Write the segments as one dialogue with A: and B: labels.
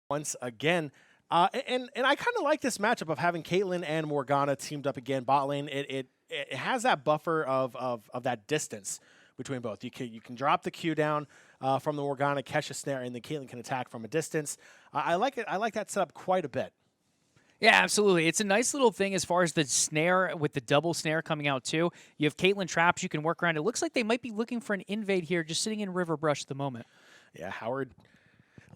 A: once again. And I kind of like this matchup of having Caitlyn and Morgana teamed up again. Bot lane, it has that buffer of that distance between both. You can drop the Q down from the Morgana, catch a snare, and then Caitlyn can attack from a distance. I like it. I like that setup quite a bit.
B: Yeah, absolutely. It's a nice little thing as far as the snare with the double snare coming out too. You have Caitlyn traps you can work around. It looks like they might be looking for an invade here, just sitting in River Brush at the moment.
A: Yeah, Howard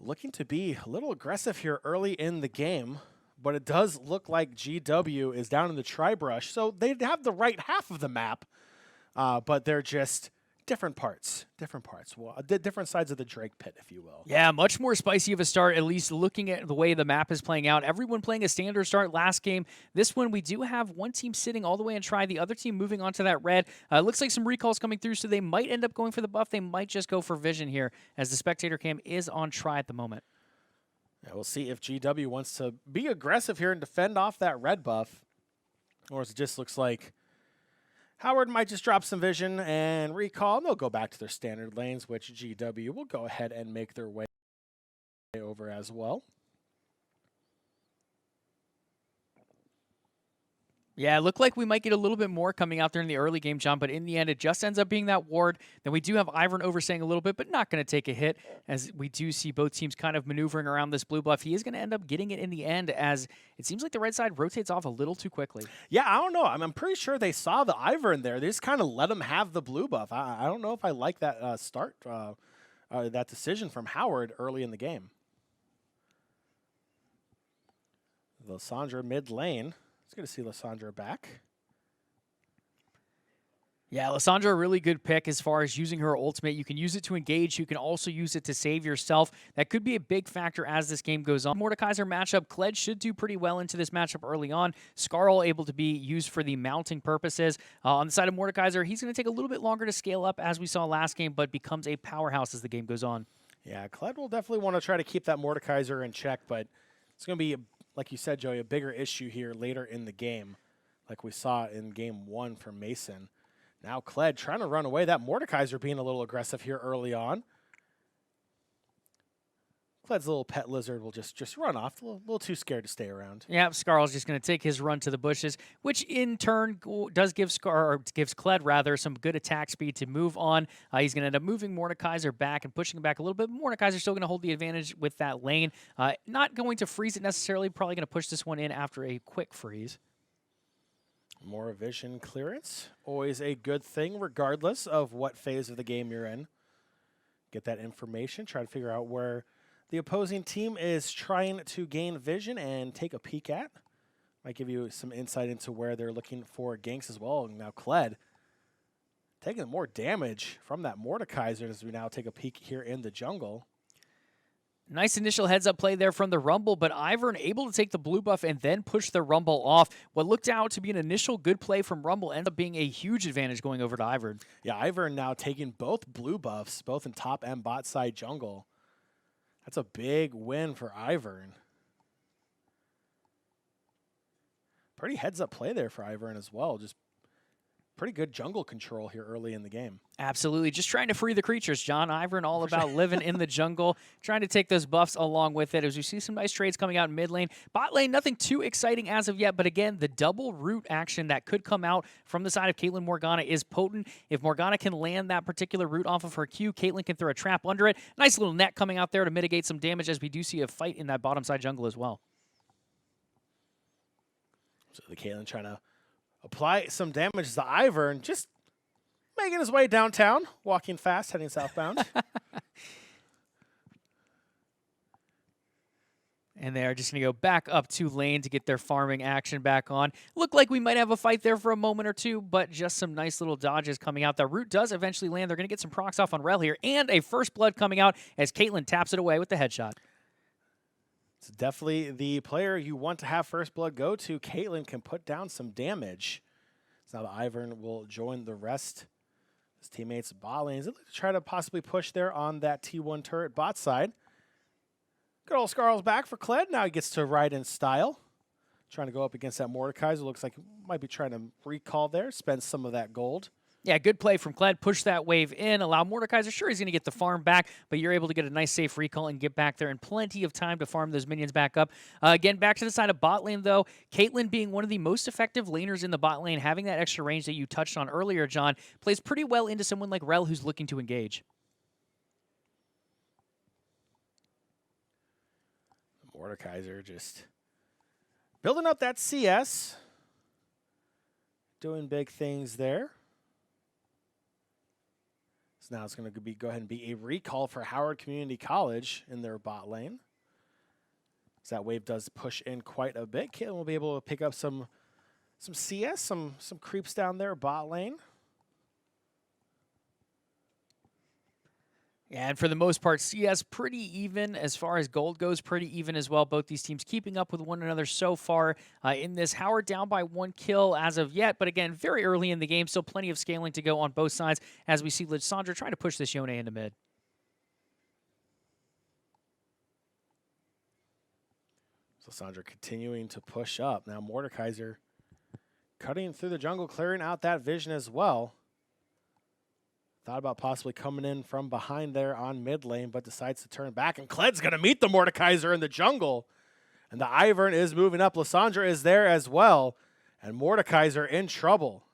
A: looking to be a little aggressive here early in the game, but it does look like GW is down in the tri-brush, so they have the right half of the map, but they're just different parts, well, different sides of the Drake pit, if you will.
B: Yeah, much more spicy of a start, at least looking at the way the map is playing out. Everyone playing a standard start last game. This one, we do have one team sitting all the way in try, the other team moving on to that red. Looks like some recalls coming through, so they might end up going for the buff. They might just go for vision here, as the spectator cam is on try at the moment.
A: Yeah, we'll see if GW wants to be aggressive here and defend off that red buff, or it just looks like Howard might just drop some vision and recall, and they'll go back to their standard lanes, which GW will go ahead and make their way over as well.
B: Yeah, it looked like we might get a little bit more coming out there in the early game, John, but in the end, it just ends up being that ward. Then we do have Ivern overstaying a little bit, but not going to take a hit, as we do see both teams kind of maneuvering around this blue buff. He is going to end up getting it in the end, as it seems like the red side rotates off a little too quickly.
A: Yeah, I don't know. I'm pretty sure they saw the Ivern there. They just kind of let him have the blue buff. I don't know if I like that that decision from Howard early in the game. Lysandra mid lane. It's good to see Lysandra back.
B: Yeah, Lysandra, a really good pick as far as using her ultimate. You can use it to engage. You can also use it to save yourself. That could be a big factor as this game goes on. Mordekaiser matchup, Kled should do pretty well into this matchup early on. Skarl able to be used for the mounting purposes. On the side of Mordekaiser, he's going to take a little bit longer to scale up as we saw last game, but becomes a powerhouse as the game goes on.
A: Yeah, Kled will definitely want to try to keep that Mordekaiser in check, but it's going to be, like you said, Joey, a bigger issue here later in the game, like we saw in game 1 from Mason. Now Kled trying to run away. That Mordekaiser being a little aggressive here early on. Kled's little pet lizard will just run off. A little too scared to stay around.
B: Yeah, Skarl's just going to take his run to the bushes, which in turn does gives Kled rather some good attack speed to move on. He's going to end up moving Mordekaiser back and pushing him back a little bit. Mordekaiser's still going to hold the advantage with that lane. Not going to freeze it necessarily. Probably going to push this one in after a quick freeze.
A: More vision clearance. Always a good thing, regardless of what phase of the game you're in. Get that information. Try to figure out where the opposing team is trying to gain vision and take a peek at. Might give you some insight into where they're looking for ganks as well. Now Kled taking more damage from that Mordekaiser as we now take a peek here in the jungle.
B: Nice initial heads-up play there from the Rumble, but Ivern able to take the blue buff and then push the Rumble off. What looked out to be an initial good play from Rumble ended up being a huge advantage going over to Ivern.
A: Yeah, Ivern now taking both blue buffs, both in top and bot side jungle. That's a big win for Ivern. Pretty heads-up play there for Ivern as well. Just pretty good jungle control here early in the game.
B: Absolutely. Just trying to free the creatures, John. Ivern all about living in the jungle, trying to take those buffs along with it as we see some nice trades coming out in mid lane. Bot lane, nothing too exciting as of yet, but again, the double root action that could come out from the side of Caitlyn Morgana is potent. If Morgana can land that particular root off of her Q, Caitlyn can throw a trap under it. Nice little net coming out there to mitigate some damage as we do see a fight in that bottom side jungle as well.
A: So the Caitlyn trying to apply some damage to Ivern, just making his way downtown, walking fast, heading southbound.
B: And they are just going to go back up to lane to get their farming action back on. Looked like we might have a fight there for a moment or two, but just some nice little dodges coming out. The root does eventually land. They're going to get some procs off on Rel here, and a first blood coming out as Caitlyn taps it away with the headshot.
A: It's definitely the player you want to have first blood go to. Caitlyn can put down some damage. So now the Ivern will join the rest. His teammates bot lanes. They'll try to possibly push there on that T1 turret bot side. Good old Skarl's back for Kled. Now he gets to ride in style. Trying to go up against that Mordekaiser. Looks like he might be trying to recall there. Spend some of that gold.
B: Yeah, good play from Kled. Push that wave in, allow Mordekaiser. Sure, he's going to get the farm back, but you're able to get a nice safe recall and get back there in plenty of time to farm those minions back up. Again, back to the side of bot lane, though. Caitlyn being one of the most effective laners in the bot lane, having that extra range that you touched on earlier, John, plays pretty well into someone like Rel who's looking to engage.
A: Mordekaiser just building up that CS. Doing big things there. So now it's going to go ahead and be a recall for Howard Community College in their bot lane. So that wave does push in quite a bit. Caitlyn will be able to pick up some CS, some creeps down there bot lane.
B: Yeah, and for the most part, CS pretty even as far as gold goes, pretty even as well. Both these teams keeping up with one another so far in this. Howard down by 1 kill as of yet, but again, very early in the game, still plenty of scaling to go on both sides as we see Lissandra trying to push this Yone into mid.
A: Lissandra continuing to push up. Now Mordekaiser cutting through the jungle, clearing out that vision as well. Thought about possibly coming in from behind there on mid lane, but decides to turn back. And Kled's going to meet the Mordekaiser in the jungle. And the Ivern is moving up. Lissandra is there as well. And Mordekaiser in trouble.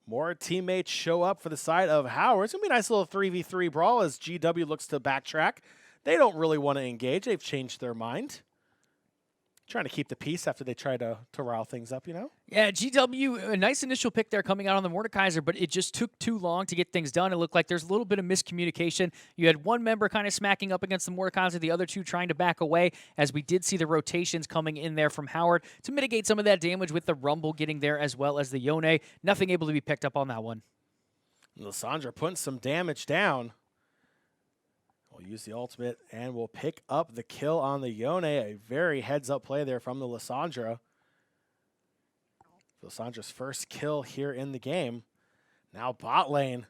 A: More teammates show up for the side of Howard. It's going to be a nice little 3v3 brawl as GW looks to backtrack. They don't really want to engage. They've changed their mind. Trying to keep the peace after they try to rile things up, you know?
B: Yeah, GW, a nice initial pick there coming out on the Mordekaiser, but it just took too long to get things done. It looked like there's a little bit of miscommunication. You had one member kind of smacking up against the Mordekaiser, the other two trying to back away, as we did see the rotations coming in there from Howard to mitigate some of that damage with the Rumble getting there as well as the Yone. Nothing able to be picked up on that one.
A: Lissandra putting some damage down. We'll use the ultimate and we'll pick up the kill on the Yone. A very heads-up play there from the Lissandra. Lissandra's first kill here in the game. Now bot lane.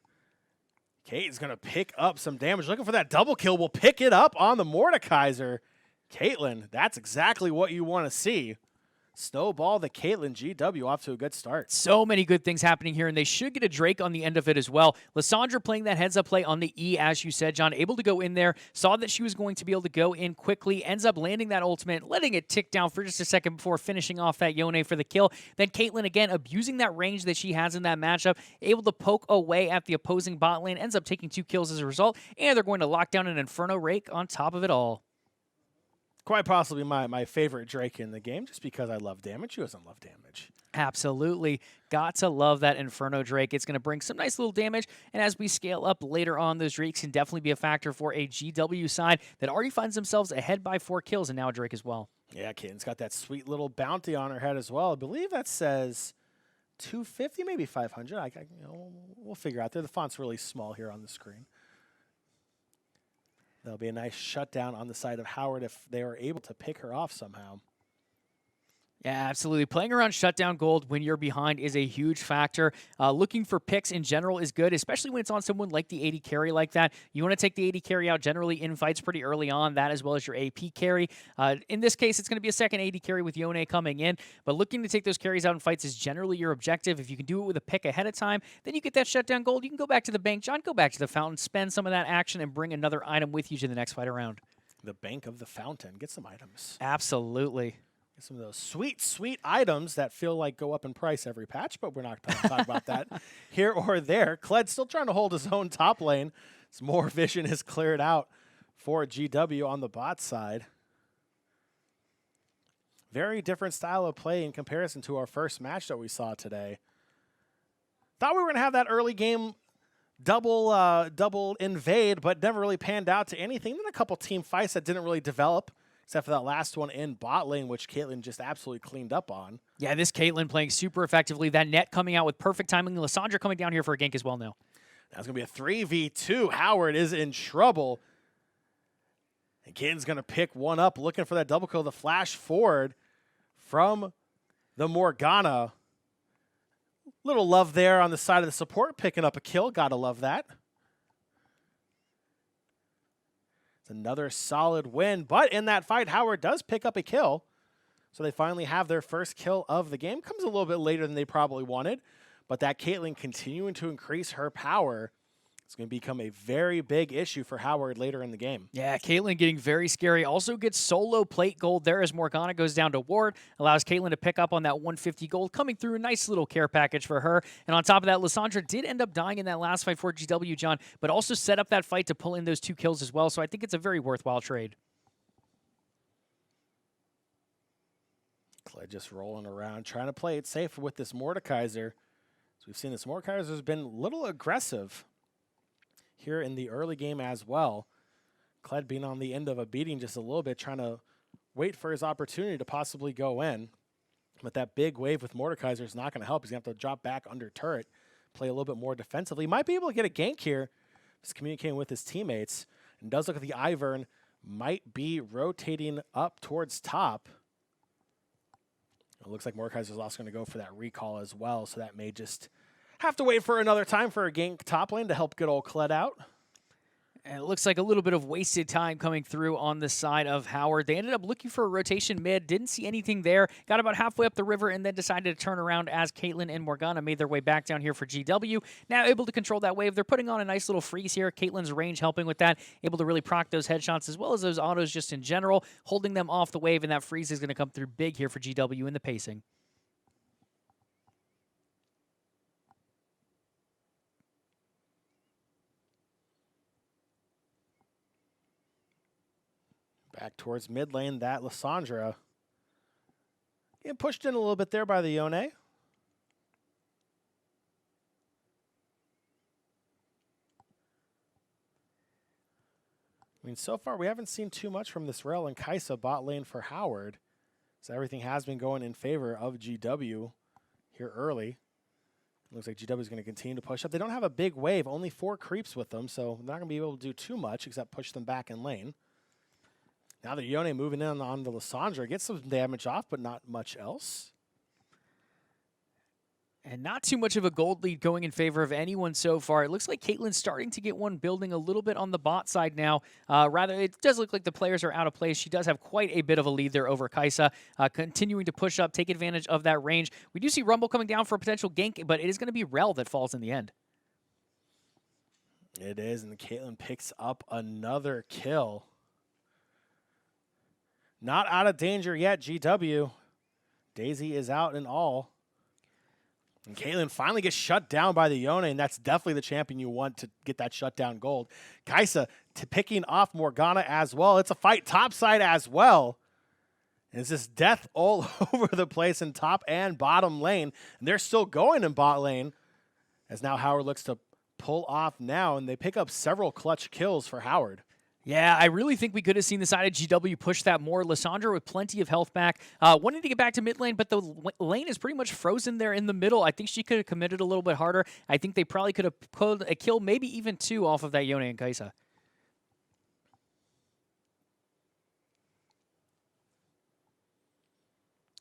A: Kate is going to pick up some damage. Looking for that double kill. We'll pick it up on the Mordekaiser. Caitlyn, that's exactly what you want to see. Snowball the Caitlyn. GW off to a good start.
B: So many good things happening here, and they should get a Drake on the end of it as well. Lissandra playing that heads-up play on the E, as you said, John, able to go in there, saw that she was going to be able to go in quickly, ends up landing that ultimate, letting it tick down for just a second before finishing off that Yone for the kill. Then Caitlyn, again, abusing that range that she has in that matchup, able to poke away at the opposing bot lane, ends up taking 2 kills as a result, and they're going to lock down an Inferno Rake on top of it all.
A: Quite possibly my favorite Drake in the game, just because I love damage. Who doesn't love damage?
B: Absolutely. Got to love that Inferno Drake. It's going to bring some nice little damage, and as we scale up later on, those Drakes can definitely be a factor for a GW side that already finds themselves ahead by 4 kills, and now a Drake as well.
A: Yeah, Caitlyn's got that sweet little bounty on her head as well. I believe that says 250, maybe 500. We'll figure out there. The font's really small here on the screen. There'll be a nice shutdown on the side of Howard if they are able to pick her off somehow.
B: Yeah, absolutely. Playing around shutdown gold when you're behind is a huge factor. Looking for picks in general is good, especially when it's on someone like the AD carry like that. You want to take the AD carry out generally in fights pretty early on, that as well as your AP carry. In this case, it's going to be a second AD carry with Yone coming in, but looking to take those carries out in fights is generally your objective. If you can do it with a pick ahead of time, then you get that shutdown gold. You can go back to the bank, John, go back to the fountain, spend some of that action, and bring another item with you to the next fight around.
A: The bank of the fountain. Get some items.
B: Absolutely.
A: Some of those sweet, sweet items that feel like go up in price every patch, but we're not going to talk about that here or there. Kled's still trying to hold his own top lane. Some more vision is cleared out for GW on the bot side. Very different style of play in comparison to our first match that we saw today. Thought we were going to have that early game double invade, but never really panned out to anything. Then a couple team fights that didn't really develop, except for that last one in bot lane, which Caitlyn just absolutely cleaned up on.
B: Yeah, this Caitlyn playing super effectively. That net coming out with perfect timing. Lissandra coming down here for a gank as well now.
A: That's going to be a 3v2. Howard is in trouble. And Caitlyn's going to pick one up, looking for that double kill. The flash forward from the Morgana. Little love there on the side of the support, picking up a kill. Got to love that. Another solid win, but in that fight, Howard does pick up a kill. So they finally have their first kill of the game. Comes a little bit later than they probably wanted, but that Caitlyn continuing to increase her power is going to become a very big issue for Howard later in the game.
B: Yeah, Caitlyn getting very scary. Also gets solo plate gold there as Morgana goes down to ward. Allows Caitlyn to pick up on that 150 gold. Coming through, a nice little care package for her. And on top of that, Lysandra did end up dying in that last fight for GW, John, but also set up that fight to pull in those 2 kills as well. So I think it's a very worthwhile trade.
A: Kled just rolling around, trying to play it safe with this Mordekaiser. As we've seen, this Mordekaiser has been a little aggressive here in the early game as well. Kled being on the end of a beating just a little bit, trying to wait for his opportunity to possibly go in. But that big wave with Mordekaiser is not going to help. He's going to have to drop back under turret, play a little bit more defensively. He might be able to get a gank here. Just communicating with his teammates. And does look like the Ivern might be rotating up towards top. It looks like Mordekaiser's also going to go for that recall as well, so that may just have to wait for another time for a gank top lane to help good old Kled out.
B: And it looks like a little bit of wasted time coming through on the side of Howard. They ended up looking for a rotation mid, didn't see anything there, got about halfway up the river, and then decided to turn around as Caitlyn and Morgana made their way back down here for GW. Now able to control that wave. They're putting on a nice little freeze here. Caitlyn's range helping with that, able to really proc those headshots as well as those autos just in general, holding them off the wave, and that freeze is going to come through big here for GW in the pacing.
A: Back towards mid lane, that Lysandra getting pushed in a little bit there by the Yone. I mean, so far we haven't seen too much from this Rel and Kaisa bot lane for Howard. So everything has been going in favor of GW here early. Looks like GW is going to continue to push up. They don't have a big wave, only 4 creeps with them, so they're not going to be able to do too much except push them back in lane. Now the Yone moving in on the Lysandra. Gets some damage off, but not much else.
B: And not too much of a gold lead going in favor of anyone so far. It looks like Caitlyn's starting to get one building a little bit on the bot side now. Rather, it does look like the players are out of place. She does have quite a bit of a lead there over Kaisa, continuing to push up, take advantage of that range. We do see Rumble coming down for a potential gank, but it is going to be Rel that falls in the end.
A: It is, and Caitlyn picks up another kill. Not out of danger yet, GW. Daisy is out and all. And Caitlyn finally gets shut down by the Yone, and that's definitely the champion you want to get that shutdown gold. Kaisa picking off Morgana as well. It's a fight topside as well. And it's just death all over the place in top and bottom lane. And they're still going in bot lane as now Howard looks to pull off now, and they pick up several clutch kills for Howard.
B: Yeah, I really think we could have seen the side of GW push that more. Lysandra with plenty of health back. Wanting to get back to mid lane, but the lane is pretty much frozen there in the middle. I think she could have committed a little bit harder. I think they probably could have pulled a kill, maybe even 2 off of that Yone and Kaisa.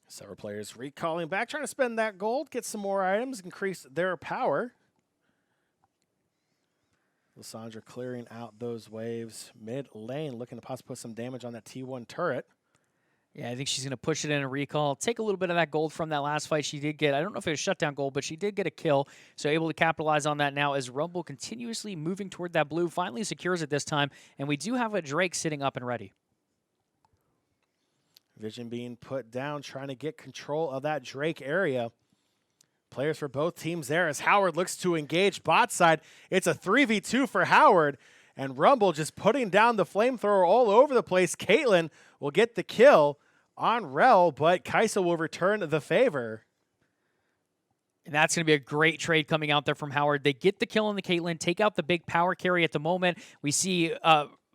A: Several players recalling back, trying to spend that gold, get some more items, increase their power. Lysandra clearing out those waves. Mid lane looking to possibly put some damage on that T1 turret.
B: Yeah, I think she's going to push it in a recall. Take a little bit of that gold from that last fight she did get. I don't know if it was shutdown gold, but she did get a kill. So able to capitalize on that now as Rumble continuously moving toward that blue. Finally secures it this time. And we do have a Drake sitting up and ready.
A: Vision being put down, trying to get control of that Drake area. Players for both teams there as Howard looks to engage bot side. It's a 3v2 for Howard, and Rumble just putting down the flamethrower all over the place. Caitlyn will get the kill on Rel, but Kaisa will return the favor.
B: And that's going to be a great trade coming out there from Howard. They get the kill on the Caitlyn, take out the big power carry at the moment. We see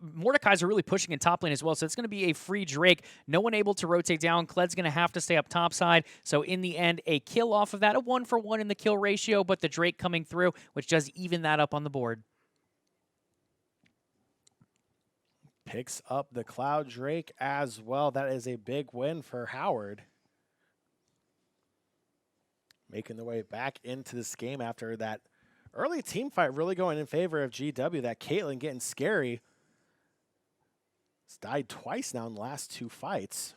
B: Mordekaiser really pushing in top lane as well, so it's going to be a free Drake. No one able to rotate down. Kled's going to have to stay up top side. So in the end, a kill off of that, a 1-for-1 in the kill ratio, but the Drake coming through, which does even that up on the board.
A: Picks up the Cloud Drake as well. That is a big win for Howard. Making their way back into this game after that early team fight really going in favor of GW. That Caitlyn getting scary. It's died twice now in the last 2 fights.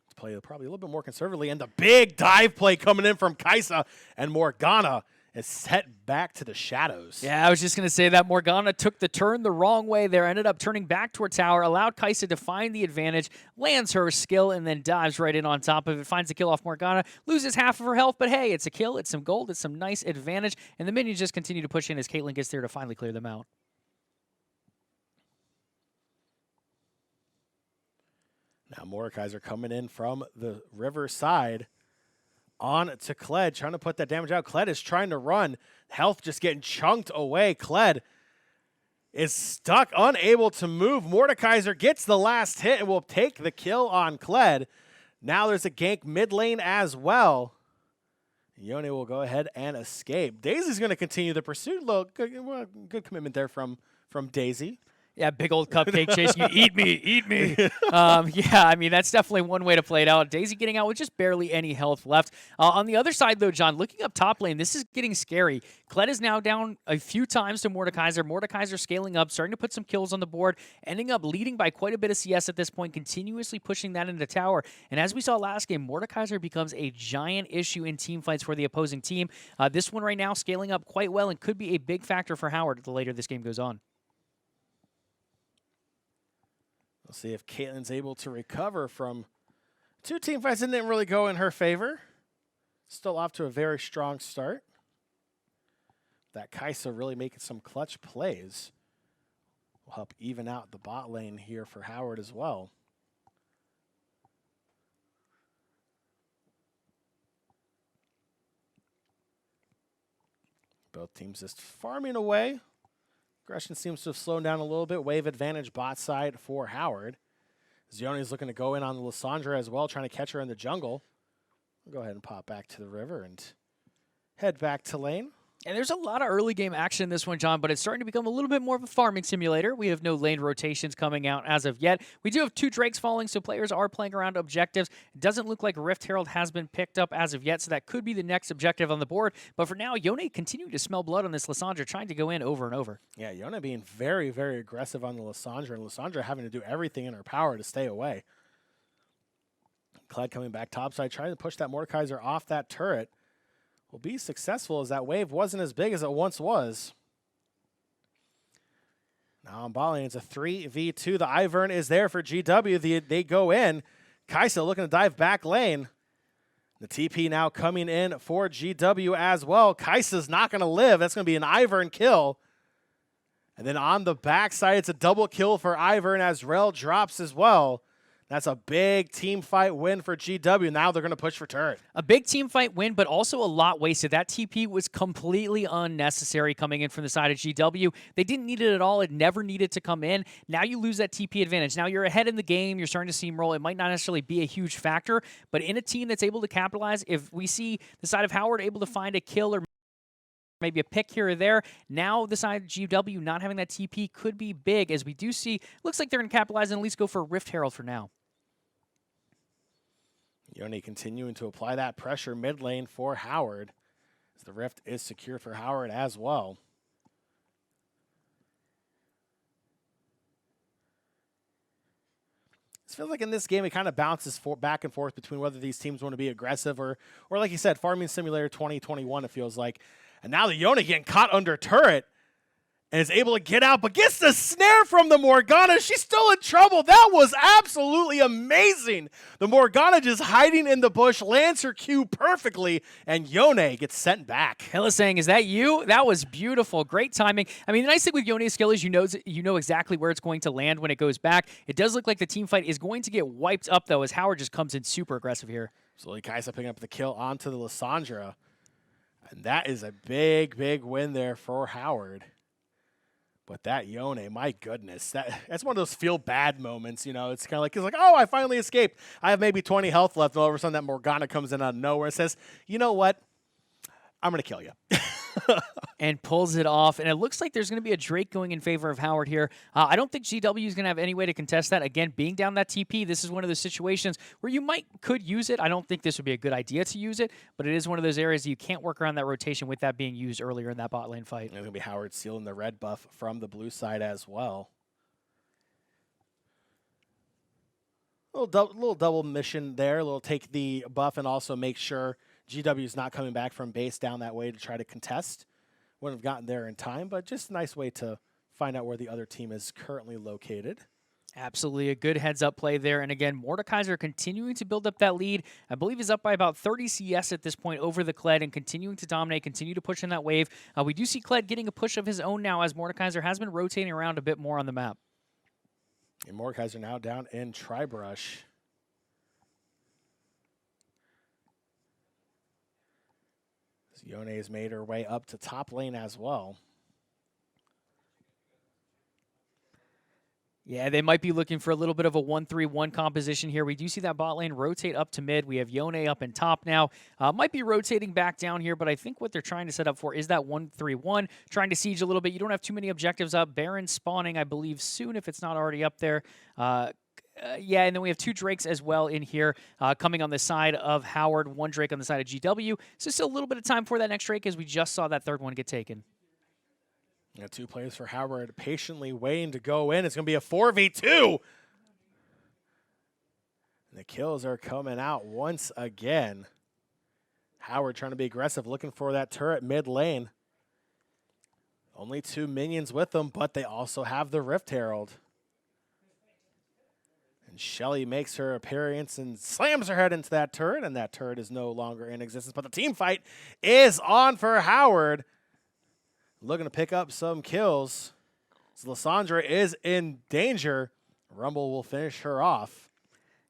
A: Let's play probably a little bit more conservatively. And the big dive play coming in from Kaisa, and Morgana is set back to the shadows.
B: Yeah, I was just going to say that Morgana took the turn the wrong way there, ended up turning back toward tower, allowed Kaisa to find the advantage, lands her skill, and then dives right in on top of it, finds the kill off Morgana, loses half of her health, but hey, it's a kill, it's some gold, it's some nice advantage, and the minions just continue to push in as Caitlyn gets there to finally clear them out.
A: Now Mordekaiser coming in from the river side. On to Kled, trying to put that damage out. Kled is trying to run. Health just getting chunked away. Kled is stuck, unable to move. Mordekaiser gets the last hit and will take the kill on Kled. Now there's a gank mid lane as well. Yone will go ahead and escape. Daisy's going to continue the pursuit. Look, good commitment there from Daisy.
B: Yeah, big old cupcake chase. You eat me, eat me. Yeah, I mean, that's definitely one way to play it out. Daisy getting out with just barely any health left. On the other side, though, John, looking up top lane, this is getting scary. Kled is now down a few times to Mordekaiser. Mordekaiser scaling up, starting to put some kills on the board, ending up leading by quite a bit of CS at this point, continuously pushing that into tower. And as we saw last game, Mordekaiser becomes a giant issue in team fights for the opposing team. This one right now scaling up quite well and could be a big factor for Howard the later this game goes on.
A: We'll see if Caitlyn's able to recover from two team fights that didn't really go in her favor. Still off to a very strong start. That Kaisa really making some clutch plays will help even out the bot lane here for Howard as well. Both teams just farming away. Aggression seems to have slowed down a little bit. Wave advantage bot side for Howard. Zione's looking to go in on Lissandra as well, trying to catch her in the jungle. We'll go ahead and pop back to the river and head back to lane.
B: And there's a lot of early game action in this one, John, but it's starting to become a little bit more of a farming simulator. We have no lane rotations coming out as of yet. We do have 2 Drakes falling, so players are playing around objectives. It doesn't look like Rift Herald has been picked up as of yet, so that could be the next objective on the board. But for now, Yone continuing to smell blood on this Lissandra, trying to go in over and over.
A: Yeah, Yone being very, very aggressive on the Lissandra, and Lissandra having to do everything in her power to stay away. Kled coming back topside, trying to push that Mordekaiser off that turret. Will be successful as that wave wasn't as big as it once was. Now on bot lane, it's a 3v2. The Ivern is there for GW. They go in. Kaisa looking to dive back lane. The TP now coming in for GW as well. Kaisa's not going to live. That's going to be an Ivern kill. And then on the backside, it's a double kill for Ivern as Rel drops as well. That's a big team fight win for GW. Now they're going to push for turret.
B: A big team fight win, but also a lot wasted. That TP was completely unnecessary coming in from the side of GW. They didn't need it at all. It never needed to come in. Now you lose that TP advantage. Now you're ahead in the game. You're starting to steamroll. It might not necessarily be a huge factor, but in a team that's able to capitalize, if we see the side of Howard able to find a kill or maybe a pick here or there. Now the side of GW not having that TP could be big, as we do see. Looks like they're going to capitalize and at least go for Rift Herald for now.
A: Yone continuing to apply that pressure mid lane for Howard, as the Rift is secured for Howard as well. It feels like in this game it kind of bounces back and forth between whether these teams want to be aggressive or like you said, Farming Simulator 2021, it feels like. And now the Yone getting caught under turret and is able to get out, but gets the snare from the Morgana. She's still in trouble. That was absolutely amazing. The Morgana just hiding in the bush, lands her Q perfectly, and Yone gets sent back.
B: Hella saying, is that you? That was beautiful. Great timing. I mean, the nice thing with Yone's skill is you know exactly where it's going to land when it goes back. It does look like the team fight is going to get wiped up, though, as Howard just comes in super aggressive here.
A: So Kaisa picking up the kill onto the Lissandra. And that is a big, big win there for Howard. But that Yone, my goodness, that's one of those feel bad moments, you know. It's kind of like, oh, I finally escaped. I have maybe 20 health left, and all of a sudden that Morgana comes in out of nowhere and says, you know what? I'm going to kill you.
B: And pulls it off. And it looks like there's going to be a Drake going in favor of Howard here. I don't think GW is going to have any way to contest that. Again, being down that TP, this is one of those situations where you could use it. I don't think this would be a good idea to use it, but it is one of those areas you can't work around that rotation with that being used earlier in that bot lane fight.
A: It's going to be Howard sealing the red buff from the blue side as well. Little double mission there. A little take the buff and also make sure GW is not coming back from base down that way to try to contest. Wouldn't have gotten there in time, but just a nice way to find out where the other team is currently located.
B: Absolutely a good heads-up play there. And again, Mordekaiser continuing to build up that lead. I believe he's up by about 30 CS at this point over the Kled and continuing to dominate, continue to push in that wave. We do see Kled getting a push of his own now as Mordekaiser has been rotating around a bit more on the map.
A: And Mordekaiser now down in Tribrush. Yone has made her way up to top lane as well.
B: Yeah, they might be looking for a little bit of a 1-3-1 composition here. We do see that bot lane rotate up to mid. We have Yone up in top now. Might be rotating back down here, but I think what they're trying to set up for is that 1-3-1, trying to siege a little bit. You don't have too many objectives up. Baron spawning, I believe, soon if it's not already up there. Yeah, and then we have 2 Drakes as well in here coming on the side of Howard, 1 Drake on the side of GW. So still a little bit of time for that next Drake as we just saw that 3rd one get taken.
A: 2 players for Howard patiently waiting to go in. It's going to be a 4v2. And the kills are coming out once again. Howard trying to be aggressive, looking for that turret mid lane. Only 2 minions with them, but they also have the Rift Herald. And Shelly makes her appearance and slams her head into that turret, and that turret is no longer in existence. But the team fight is on for Howard. Looking to pick up some kills. So Lysandra is in danger. Rumble will finish her off.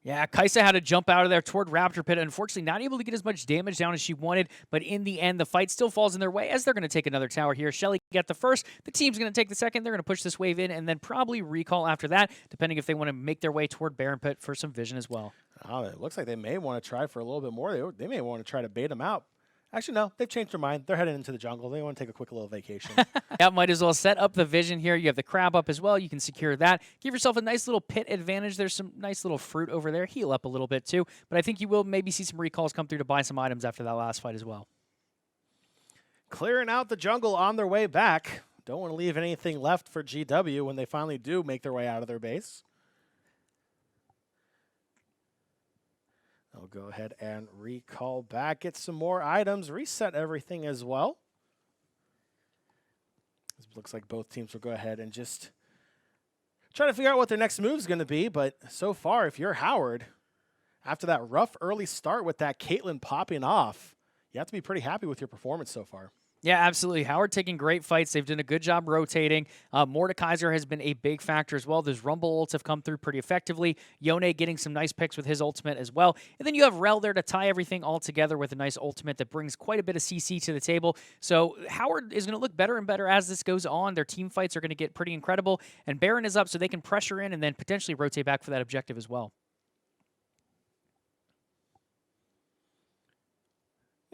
B: Yeah, Kaisa had to jump out of there toward Raptor Pit. Unfortunately, not able to get as much damage down as she wanted. But in the end, the fight still falls in their way as they're going to take another tower here. Shelly got the first. The team's going to take the second. They're going to push this wave in and then probably recall after that, depending if they want to make their way toward Baron Pit for some vision as well.
A: Oh, it looks like they may want to try for a little bit more. They may want to try to bait them out. Actually, no, they've changed their mind. They're heading into the jungle. They want to take a quick little vacation.
B: Yeah, might as well set up the vision here. You have the crab up as well. You can secure that. Give yourself a nice little pit advantage. There's some nice little fruit over there. Heal up a little bit too. But I think you will maybe see some recalls come through to buy some items after that last fight as well.
A: Clearing out the jungle on their way back. Don't want to leave anything left for GW when they finally do make their way out of their base. I'll go ahead and recall back, get some more items, reset everything as well. It looks like both teams will go ahead and just try to figure out what their next move is going to be. But so far, if you're Howard, after that rough early start with that Caitlyn popping off, you have to be pretty happy with your performance so far.
B: Yeah, absolutely. Howard taking great fights. They've done a good job rotating. Mordekaiser has been a big factor as well. Those Rumble ults have come through pretty effectively. Yone getting some nice picks with his ultimate as well. And then you have Rel there to tie everything all together with a nice ultimate that brings quite a bit of CC to the table. So Howard is going to look better and better as this goes on. Their team fights are going to get pretty incredible. And Baron is up so they can pressure in and then potentially rotate back for that objective as well.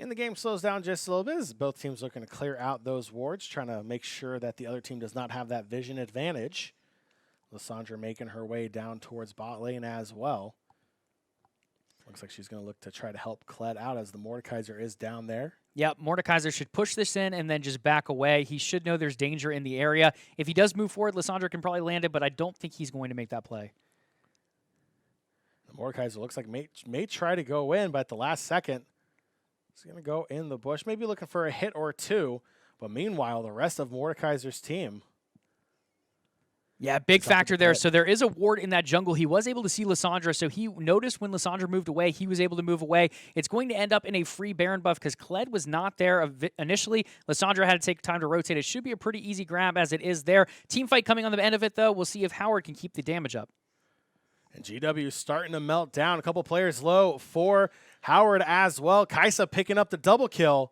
A: And the game slows down just a little bit as both teams looking to clear out those wards, trying to make sure that the other team does not have that vision advantage. Lysandra making her way down towards bot lane as well. Looks like she's going to look to try to help Kled out as the Mordekaiser is down there.
B: Yep, Mordekaiser should push this in and then just back away. He should know there's danger in the area. If he does move forward, Lysandra can probably land it, but I don't think he's going to make that play.
A: The Mordekaiser looks like may try to go in, but at the last second, he's going to go in the bush, maybe looking for a hit or two. But meanwhile, the rest of Mordekaiser's team.
B: Yeah, big factor there. So there is a ward in that jungle. He was able to see Lysandra, so he noticed when Lysandra moved away, he was able to move away. It's going to end up in a free Baron buff because Kled was not there initially. Lysandra had to take time to rotate. It should be a pretty easy grab as it is there. Team fight coming on the end of it, though. We'll see if Howard can keep the damage up.
A: And GW starting to melt down. A couple players low for Howard as well. Kaisa picking up the double kill.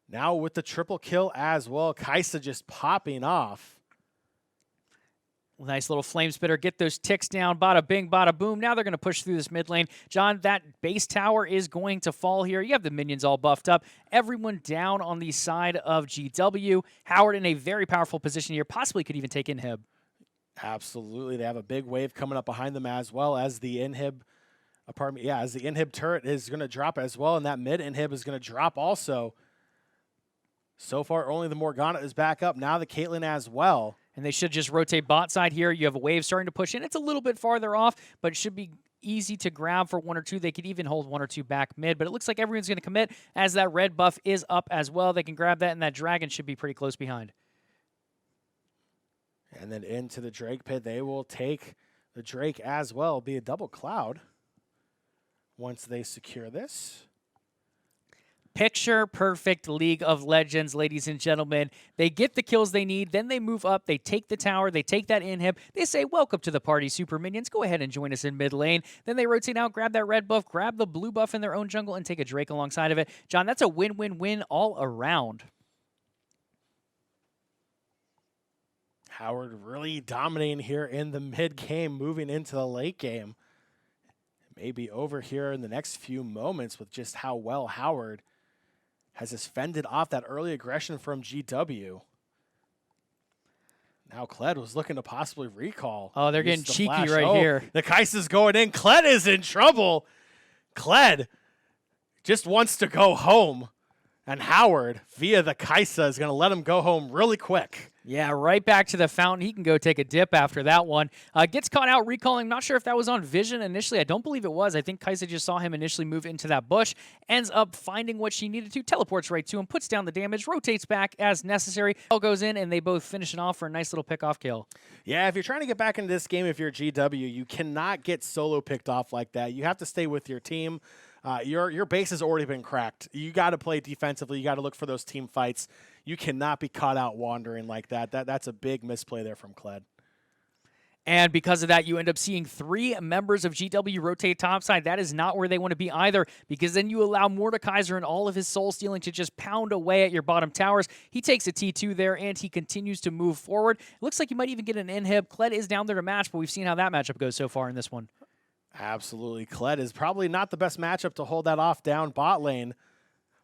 A: Now with the triple kill as well. Kaisa just popping off.
B: Nice little flame spitter. Get those ticks down. Bada bing, bada boom. Now they're going to push through this mid lane. John, that base tower is going to fall here. You have the minions all buffed up. Everyone down on the side of GW. Howard in a very powerful position here. Possibly could even take inhib.
A: Absolutely. They have a big wave coming up behind them as well as the inhib. As the inhib turret is going to drop as well, and that mid inhib is going to drop also. So far, only the Morgana is back up. Now the Caitlyn as well.
B: And they should just rotate bot side here. You have a wave starting to push in. It's a little bit farther off, but it should be easy to grab for 1 or 2. They could even hold 1 or 2 back mid, but it looks like everyone's going to commit as that red buff is up as well. They can grab that, and that dragon should be pretty close behind.
A: And then into the Drake pit, they will take the Drake as well. Be a double cloud once they secure this.
B: Picture perfect League of Legends, ladies and gentlemen. They get the kills they need, then they move up, they take the tower, they take that inhib, they say, welcome to the party, super minions, go ahead and join us in mid lane. Then they rotate out, grab that red buff, grab the blue buff in their own jungle, and take a Drake alongside of it. John, that's a win-win-win all around.
A: Howard really dominating here in the mid game, moving into the late game. Maybe over here in the next few moments with just how well Howard has just fended off that early aggression from GW. Now Kled was looking to possibly recall.
B: Oh, they're getting cheeky right
A: Oh,
B: here.
A: The Kai'Sa's going in. Kled is in trouble. Kled just wants to go home. And Howard, via the Kai'Sa, is going to let him go home really quick.
B: Yeah, right back to the fountain. He can go take a dip after that one. Gets caught out recalling. Not sure if that was on vision initially. I don't believe it was. I think Kai'Sa just saw him initially move into that bush. Ends up finding what she needed to. Teleports right to him. Puts down the damage. Rotates back as necessary. All goes in, and they both finish it off for a nice little pick-off kill.
A: Yeah, if you're trying to get back into this game, if you're GW, you cannot get solo picked off like that. You have to stay with your team. Your base has already been cracked. You got to play defensively. You got to look for those team fights. You cannot be caught out wandering like that. That's a big misplay there from Kled.
B: And because of that, you end up seeing 3 members of GW rotate topside. That is not where they want to be either, because then you allow Mordekaiser and all of his soul stealing to just pound away at your bottom towers. He takes a T2 there, and he continues to move forward. It looks like he might even get an inhib. Kled is down there to match, but we've seen how that matchup goes so far in this one.
A: Absolutely. Kled is probably not the best matchup to hold that off down bot lane,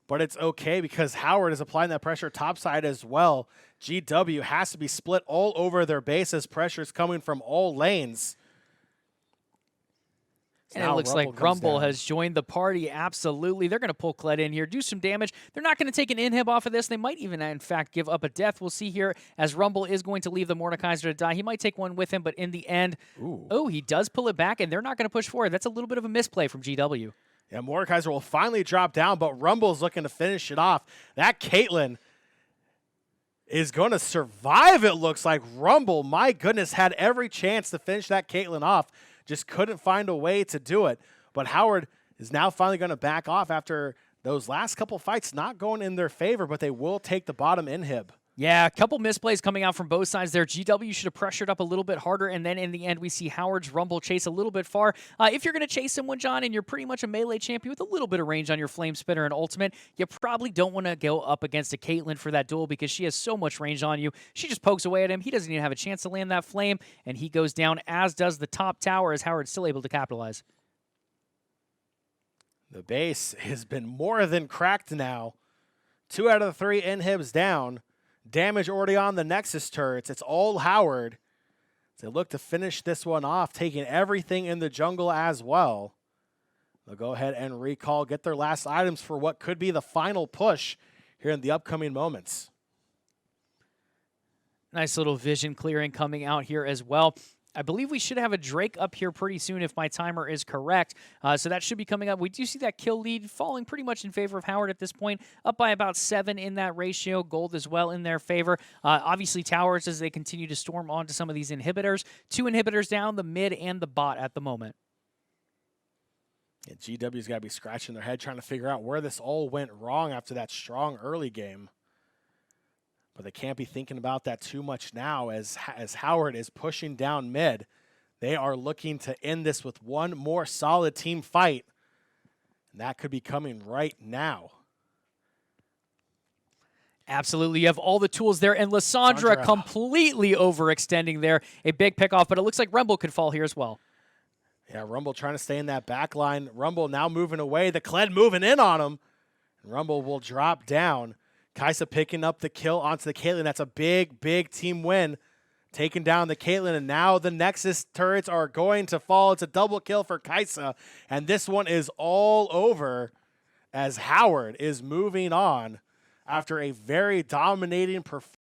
A: but it's okay because Howard is applying that pressure topside as well. GW has to be split all over their base as pressure is coming from all lanes.
B: And it looks like Rumble has joined the party. Absolutely. They're going to pull Kled in here, do some damage. They're not going to take an inhib off of this. They might even, in fact, give up a death. We'll see here as Rumble is going to leave the Mordekaiser to die. He might take one with him, but in the end, oh, he does pull it back, and they're not going to push forward. That's a little bit of a misplay from GW.
A: Yeah, Mordekaiser will finally drop down, but Rumble's looking to finish it off. That Caitlyn is going to survive, it looks like. Rumble, my goodness, had every chance to finish that Caitlyn off. Just couldn't find a way to do it. But Howard is now finally going to back off after those last couple fights not going in their favor, but they will take the bottom inhib.
B: Yeah, a couple misplays coming out from both sides there. GW should have pressured up a little bit harder, and then in the end, we see Howard's Rumble chase a little bit far. If you're going to chase someone, John, and you're pretty much a melee champion with a little bit of range on your Flame Spitter and Ultimate, you probably don't want to go up against a Caitlyn for that duel because she has so much range on you. She just pokes away at him. He doesn't even have a chance to land that flame, and he goes down, as does the top tower, as Howard's still able to capitalize.
A: The base has been more than cracked now. 2 out of the 3 inhibs down. Damage already on the Nexus turrets. It's all Howard. They look to finish this one off, taking everything in the jungle as well. They'll go ahead and recall, get their last items for what could be the final push here in the upcoming moments.
B: Nice little vision clearing coming out here as well. I believe we should have a Drake up here pretty soon if my timer is correct. So that should be coming up. We do see that kill lead falling pretty much in favor of Howard at this point, up by about 7 in that ratio. Gold as well in their favor. Obviously, towers as they continue to storm onto some of these inhibitors. 2 inhibitors down, the mid and the bot at the moment.
A: Yeah, GW's got to be scratching their head trying to figure out where this all went wrong after that strong early game. But they can't be thinking about that too much now as Howard is pushing down mid. They are looking to end this with one more solid team fight. And that could be coming right now.
B: Absolutely. You have all the tools there. And Lissandra completely overextending there. A big pickoff, but it looks like Rumble could fall here as well.
A: Yeah, Rumble trying to stay in that back line. Rumble now moving away. The Kled moving in on him. And Rumble will drop down. Kai'Sa picking up the kill onto the Caitlyn. That's a big, big team win. Taking down the Caitlyn, and now the Nexus turrets are going to fall. It's a double kill for Kai'Sa, and this one is all over as Howard is moving on after a very dominating performance.